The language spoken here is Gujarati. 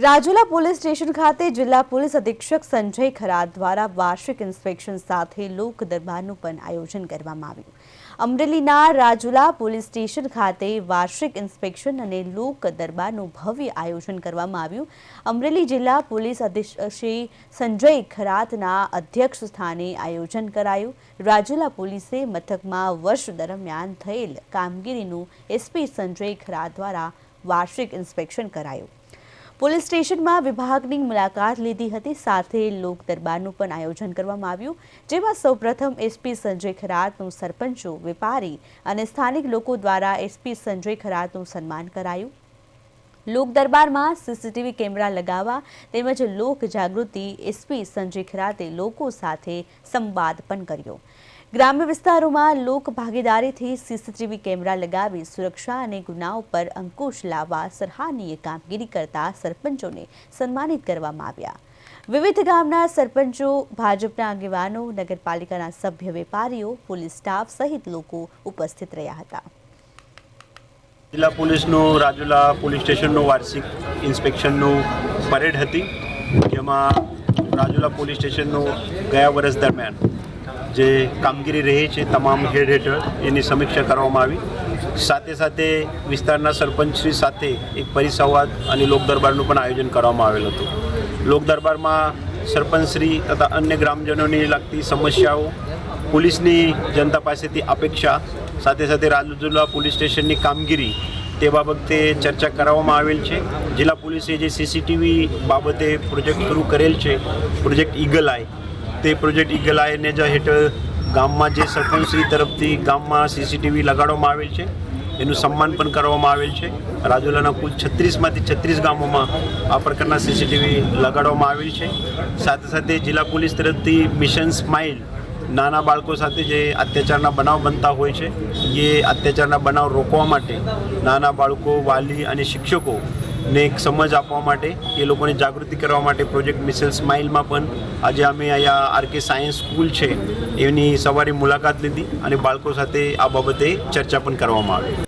રાજુલા પોલીસ સ્ટેશન ખાતે જિલ્લા પોલીસ અધિક્ષક સંજય ખરાત દ્વારા વાર્ષિક ઇન્સ્પેક્શન સાથે લોક દરબારનું પણ આયોજન કરવામાં આવ્યું। અમરેલીના રાજુલા પોલીસ સ્ટેશન ખાતે વાર્ષિક ઇન્સ્પેક્શન અને લોક દરબારનું ભવ્ય આયોજન કરવામાં આવ્યું। અમરેલી જિલ્લા પોલીસ અધિક્ષક શ્રી સંજય ખરાતના અધ્યક્ષ સ્થાને આયોજન કરાયું। રાજુલા પોલીસે મથકમાં વર્ષ દરમિયાન થયેલ કામગીરીનું એસપી સંજય ખરાત દ્વારા વાર્ષિક ઇન્સ્પેક્શન કરાયું। પોલીસ સ્ટેશનમાં વિભાગની મુલાકાત લીધી હતી, સાથે લોક દરબારનું પણ આયોજન કરવામાં આવ્યું, જેમાં સૌપ્રથમ એસપી સંજય ખરાતનું સરપંચો, વેપારી અને સ્થાનિક લોકો દ્વારા એસપી સંજય ખરાતનું સન્માન કરાયું। લોક દરબારમાં સીસીટીવી કેમેરા લગાવવા તેમજ લોક જાગૃતિ એસપી સંજય ખરાતે લોકો સાથે સંવાદ પણ કર્યો। ગ્રામ્ય વિસ્તારોમાં લોક ભાગીદારીથી સીસીટીવી કેમેરા લગાવી સુરક્ષા અને ગુનાઓ પર અંકુશ લાવવા સરાહનીય કામગીરી કરતા સરપંચોને સન્માનિત કરવામાં આવ્યા। વિવિધ ગામના સરપંચો, ભાજપના આગેવાનો, નગરપાલિકાના સભ્ય, વેપારીઓ, પોલીસ સ્ટાફ સહિત લોકો ઉપસ્થિત રહ્યા હતા। જિલ્લા પોલીસનું રાજુલા પોલીસ સ્ટેશનનું વાર્ષિક ઇન્સ્પેક્શનનું પરેડ હતી, જેમાં રાજુલા પોલીસ સ્ટેશનનું ગયા વર્ષ દરમિયાન જે કામગીરી રહી છે તમામ હેડ હેઠળ એની સમીક્ષા કરવામાં આવી। સાથે સાથે વિસ્તારના સરપંચશ્રી સાથે એક પરિસંવાદ અને લોક દરબારનું પણ આયોજન કરવામાં આવેલું હતું। લોક દરબારમાં સરપંચશ્રી તથા અન્ય ગ્રામજનોને લગતી સમસ્યાઓ, પોલીસની જનતા પાસેથી અપેક્ષા, સાથે સાથે રાજુલા પોલીસ સ્ટેશનની કામગીરી તે બાબતે ચર્ચા કરવામાં આવેલ છે। જિલ્લા પોલીસે જે સીસીટીવી બાબતે પ્રોજેક્ટ શરૂ કરેલ છે, પ્રોજેક્ટ ઈગલ આઈ, તે પ્રોજેક્ટ ઈગલ આઈને જ હેઠળ ગામમાં જે સરપંચશ્રી તરફથી ગામમાં સીસીટીવી લગાડવામાં આવેલ છે એનું સન્માન પણ કરવામાં આવેલ છે। રાજુલાના કુલ 36માંથી 36 ગામોમાં આ પ્રકારના સીસીટીવી લગાડવામાં આવેલ છે। સાથે સાથે જિલ્લા પોલીસ તરફથી મિશન સ્માઇલ નાના બાળકો સાથે જે અત્યાચારના બનાવ બનતા હોય છે, એ અત્યાચારના બનાવ રોકવા માટે નાના બાળકો, વાલી અને શિક્ષકોને એક સમજ આપવા માટે, એ લોકોને જાગૃતિ કરવા માટે પ્રોજેક્ટ મિશન સ્માઇલમાં પણ આજે અમે અહીંયા આરકે સાયન્સ સ્કૂલ છે એની સવારે મુલાકાત લીધી અને બાળકો સાથે આ બાબતે ચર્ચા પણ કરવામાં આવી।